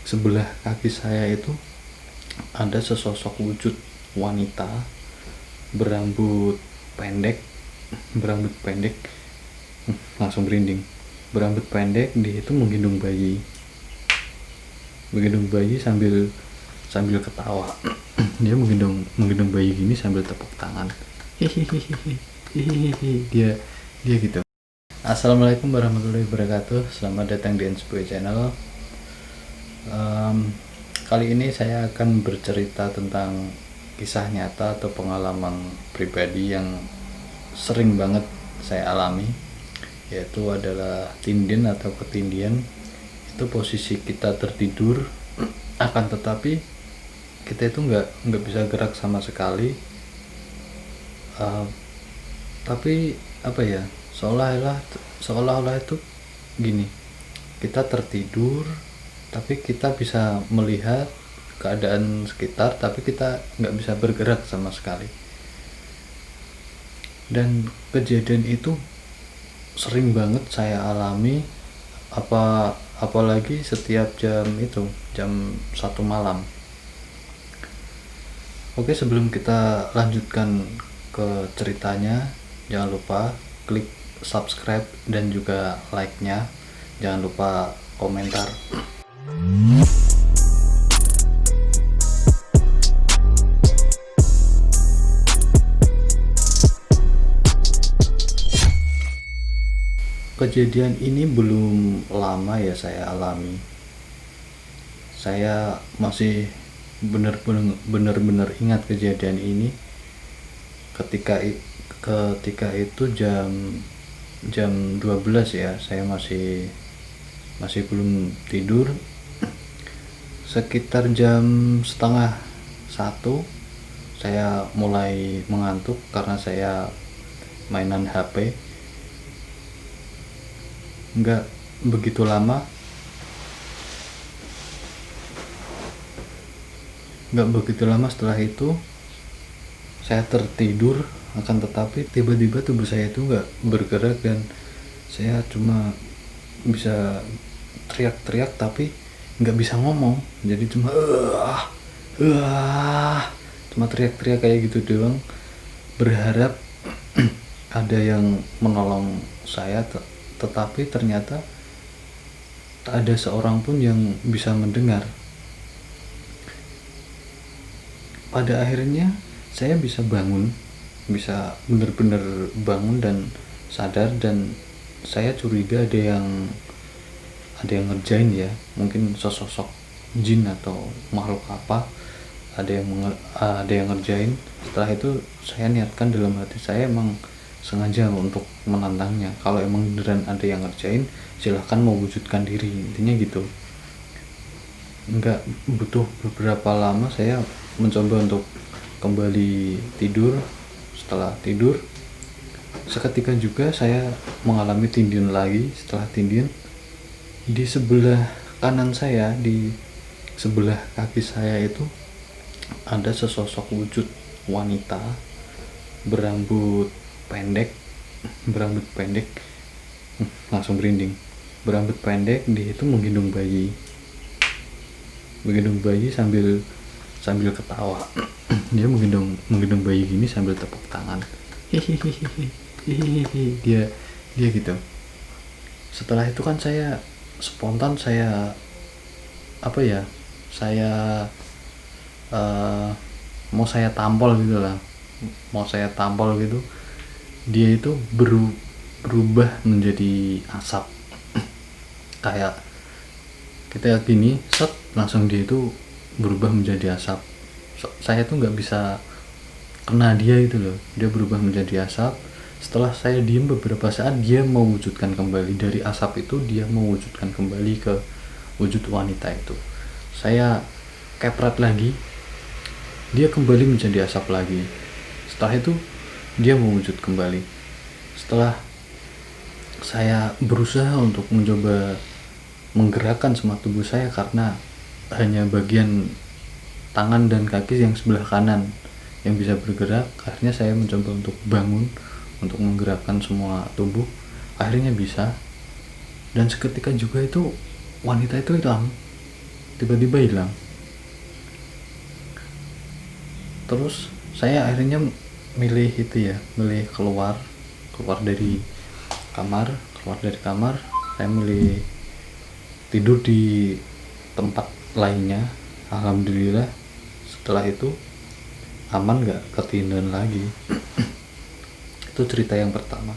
sebelah kaki saya itu ada sesosok wujud wanita berambut pendek berambut pendek langsung merinding. Berambut pendek, dia itu menggendong bayi sambil sambil ketawa. Dia menggendong bayi gini sambil tepuk tangan. Hihihi. Dia gitu. Assalamualaikum warahmatullahi wabarakatuh. Selamat datang di NSPOY Channel. Kali ini saya akan bercerita tentang kisah nyata atau pengalaman pribadi yang sering banget saya alami, yaitu adalah tindin atau ketindian. Itu posisi kita tertidur, akan tetapi kita itu nggak bisa gerak sama sekali. Tapi apa ya, seolah-olah itu gini, kita tertidur tapi kita bisa melihat keadaan sekitar, tapi kita nggak bisa bergerak sama sekali. Dan kejadian itu sering banget saya alami, apalagi setiap jam 1 malam. Oke, sebelum kita lanjutkan ke ceritanya, jangan lupa klik subscribe dan juga like-nya. Jangan lupa komentar. Kejadian ini belum lama ya saya alami. Saya masih benar-benar ingat kejadian ini ketika itu jam 12 ya. Saya masih belum tidur. Sekitar jam setengah 1 saya mulai mengantuk karena saya mainan HP. Nggak begitu lama setelah itu saya tertidur, akan tetapi tiba-tiba tubuh saya itu nggak bergerak dan saya cuma bisa teriak-teriak tapi nggak bisa ngomong. Jadi cuma teriak-teriak kayak gitu doang, berharap ada yang menolong saya, tetapi ternyata tak ada seorang pun yang bisa mendengar. Pada akhirnya saya bisa benar-benar bangun dan sadar, dan saya curiga ada yang ngerjain ya, mungkin sosok jin atau makhluk apa, ada yang ngerjain. Setelah itu saya niatkan dalam hati saya, emang sengaja untuk menantangnya. Kalau emang beneran ada yang ngerjain, silahkan mewujudkan diri, intinya gitu. Nggak butuh beberapa lama saya mencoba untuk kembali tidur. Setelah tidur, seketika juga saya mengalami tindin lagi. Setelah tindin, di sebelah kanan saya, di sebelah kaki saya itu ada sesosok wujud wanita berambut pendek langsung merinding. Berambut pendek, dia itu menggendong bayi sambil ketawa. Dia menggendong bayi gini sambil tepuk tangan. Hihihi. Dia gitu. Setelah itu kan saya spontan, saya mau saya tampol gitu. Dia itu berubah menjadi asap. Kayak kita gini, langsung dia itu berubah menjadi asap. Saya tuh nggak bisa kena dia itu loh. Dia berubah menjadi asap. Setelah saya diem beberapa saat, dia mewujudkan kembali. Dari asap itu dia mewujudkan kembali ke wujud wanita itu. Saya kepret lagi, dia kembali menjadi asap lagi. Setelah itu dia mewujud kembali. Setelah saya berusaha untuk mencoba menggerakkan semua tubuh saya, karena hanya bagian tangan dan kaki yang sebelah kanan yang bisa bergerak. Akhirnya saya mencoba untuk bangun, untuk menggerakkan semua tubuh. Akhirnya bisa. Dan seketika juga itu wanita itu hilang. tiba-tiba hilang. Terus saya akhirnya milih keluar dari kamar. Saya milih tidur di tempat lainnya. Alhamdulillah setelah itu aman, gak ketindihan lagi. Itu cerita yang pertama.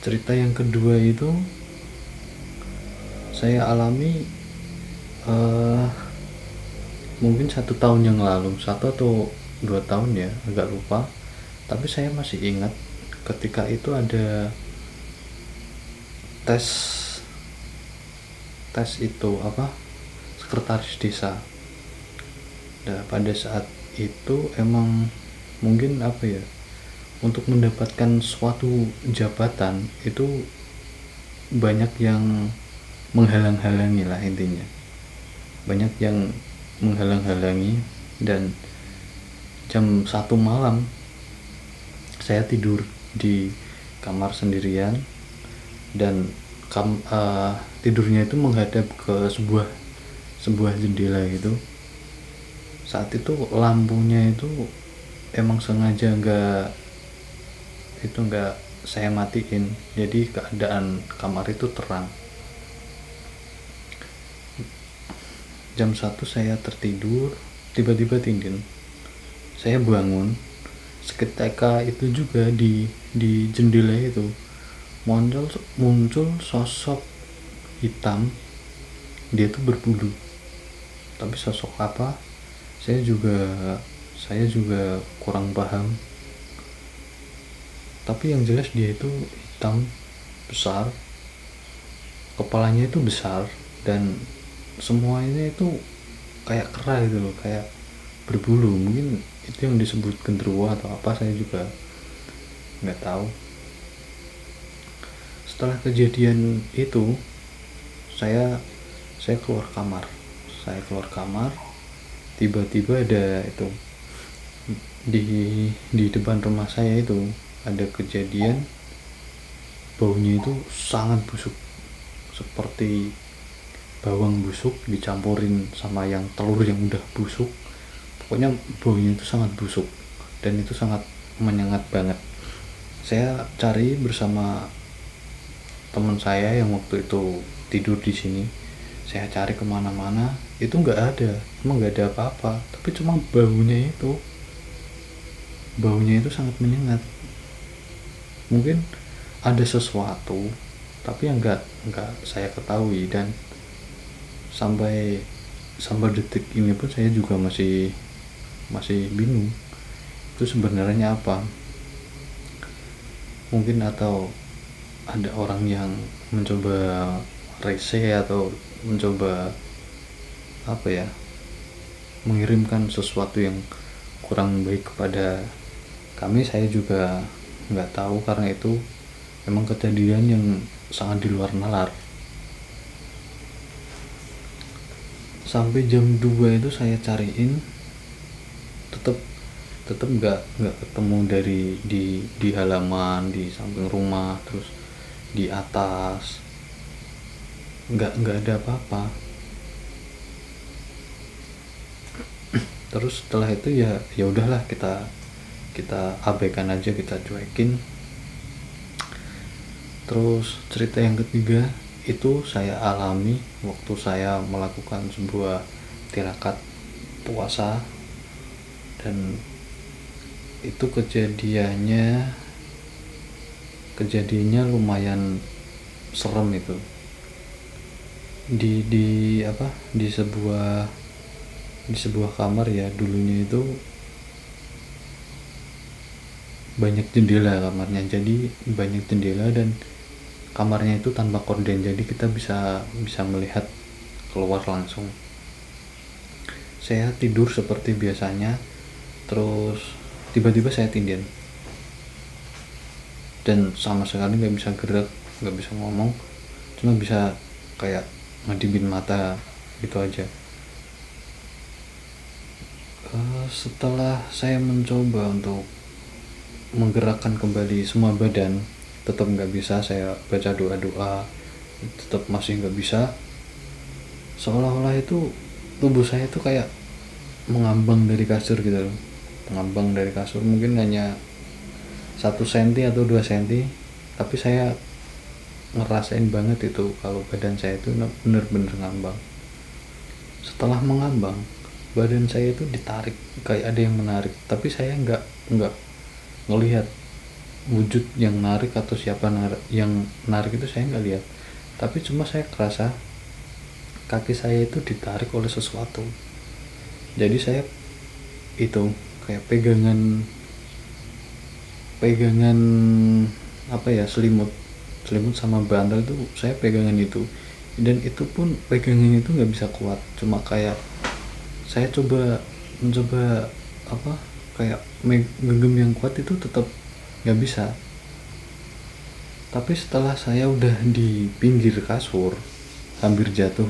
Cerita yang kedua itu saya alami mungkin 1 tahun yang lalu, 1 atau 2 tahun ya, agak lupa. Tapi saya masih ingat ketika itu ada tes itu sekretaris desa. Nah, pada saat itu emang mungkin untuk mendapatkan suatu jabatan itu banyak yang menghalang-halangi lah, intinya banyak yang menghalang-halangi. Dan jam 1 malam saya tidur di kamar sendirian, dan tidurnya itu menghadap ke sebuah jendela gitu. Saat itu lampunya itu emang sengaja nggak saya matiin, jadi keadaan kamar itu terang. Jam 1 saya tertidur, tiba-tiba tindin. Saya bangun, seketika itu juga di jendela itu muncul sosok hitam. Dia tuh berbulu, tapi sosok apa saya juga kurang paham. Tapi yang jelas dia itu hitam, besar, kepalanya itu besar, dan semuanya itu kayak kera gitu loh, kayak berbulu. Mungkin itu yang disebut genderuwo atau apa, saya juga nggak tahu. Setelah kejadian itu saya keluar kamar. Tiba-tiba ada itu di depan rumah saya itu ada kejadian, baunya itu sangat busuk, seperti bawang busuk dicampurin sama yang telur yang udah busuk. Pokoknya baunya itu sangat busuk, dan itu sangat menyengat banget. Saya cari bersama teman saya yang waktu itu tidur di sini. Saya cari kemana-mana, itu nggak ada apa-apa, tapi cuma baunya itu sangat menyengat. Mungkin ada sesuatu, tapi yang nggak saya ketahui. Dan sampai detik ini pun saya juga masih bingung itu sebenarnya apa. Mungkin atau ada orang yang mencoba rese atau mencoba mengirimkan sesuatu yang kurang baik kepada kami. Saya juga nggak tahu, karena itu memang kejadian yang sangat di luar nalar. Sampai jam 2 itu saya cariin, tetap nggak ketemu. Dari di halaman, di samping rumah, terus di atas, nggak ada apa-apa. Terus setelah itu ya udahlah, kita abaikan aja, kita cuekin. Terus cerita yang ketiga itu saya alami waktu saya melakukan sebuah tirakat puasa, dan itu kejadiannya lumayan serem. Itu di sebuah kamar ya. Dulunya itu banyak jendela kamarnya, jadi banyak jendela, dan kamarnya itu tanpa korden, jadi kita bisa melihat keluar langsung. Saya tidur seperti biasanya, terus tiba-tiba saya tindin, dan sama sekali nggak bisa gerak, nggak bisa ngomong, cuma bisa kayak ngedipin mata gitu aja. Setelah saya mencoba untuk menggerakkan kembali semua badan, tetap nggak bisa. Saya baca doa-doa, tetap masih nggak bisa. Seolah-olah itu tubuh saya tuh kayak mengambang dari kasur gitu loh, mengambang dari kasur mungkin hanya 1 senti atau 2 senti, tapi saya ngerasain banget itu kalau badan saya itu bener-bener ngambang. Setelah mengambang, badan saya itu ditarik, kayak ada yang menarik, tapi saya nggak ngelihat wujud yang narik atau siapa yang narik itu saya nggak lihat, tapi cuma saya kerasa kaki saya itu ditarik oleh sesuatu. Jadi saya itu kayak pegangan apa ya, selimut sama bantal itu saya pegangan itu, dan itu pun pegangan itu nggak bisa kuat, cuma kayak saya mencoba apa kayak genggam yang kuat itu tetap nggak bisa. Tapi setelah saya udah di pinggir kasur, hampir jatuh,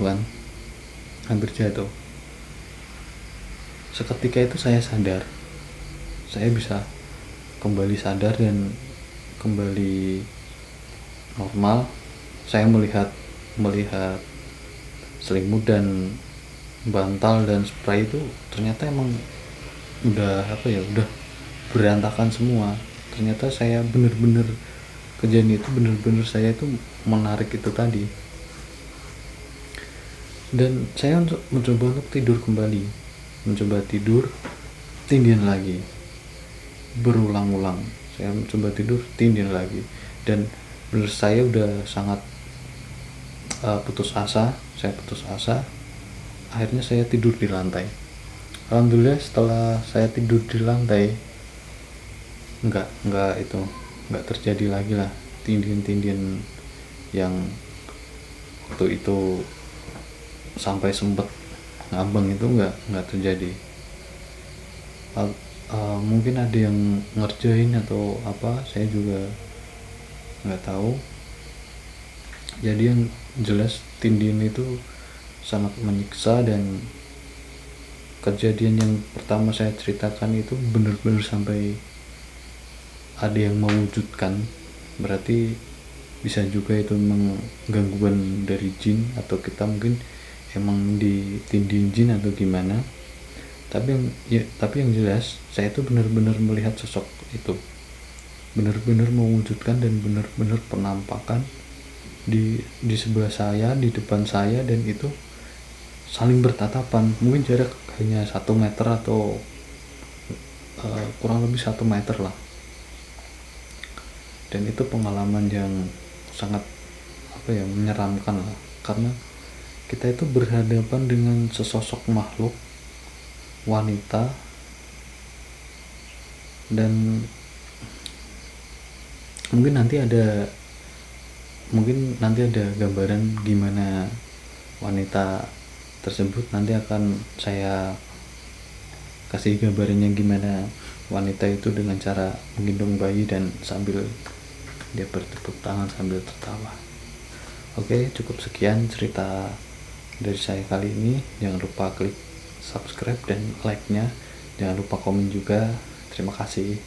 seketika itu saya sadar, saya bisa kembali sadar dan kembali normal. Saya melihat selimut dan bantal dan spray itu ternyata emang udah berantakan semua. Ternyata saya bener-bener, kejadian itu bener-bener saya itu menarik itu tadi. Dan saya mencoba untuk tidur kembali, tindihan lagi, berulang-ulang saya mencoba tidur, tindihan lagi, dan bener saya udah sangat putus asa. Akhirnya saya tidur di lantai. Alhamdulillah setelah saya tidur di lantai nggak terjadi lagi lah tindihan yang waktu itu sampai sempet ngambang, itu nggak terjadi. Mungkin ada yang ngerjain atau apa, saya juga nggak tahu. Jadi yang jelas tindihan itu sangat menyiksa, dan kejadian yang pertama saya ceritakan itu benar-benar sampai ada yang mewujudkan. Berarti bisa juga itu gangguan dari jin, atau kita mungkin emang ditindih jin atau gimana. Tapi yang jelas saya itu benar-benar melihat sosok itu, benar-benar mewujudkan dan benar-benar penampakan di sebelah saya, di depan saya, dan itu saling bertatapan. Mungkin jarak hanya 1 meter atau kurang lebih 1 meter lah. Dan itu pengalaman yang sangat menyeramkan lah, karena kita itu berhadapan dengan sesosok makhluk wanita, dan mungkin nanti ada gambaran gimana wanita tersebut. Nanti akan saya kasih gambarannya gimana wanita itu dengan cara menggendong bayi dan sambil dia bertepuk tangan sambil tertawa. Oke, cukup sekian cerita dari saya kali ini. Jangan lupa klik subscribe dan like-nya, jangan lupa komen juga. Terima kasih.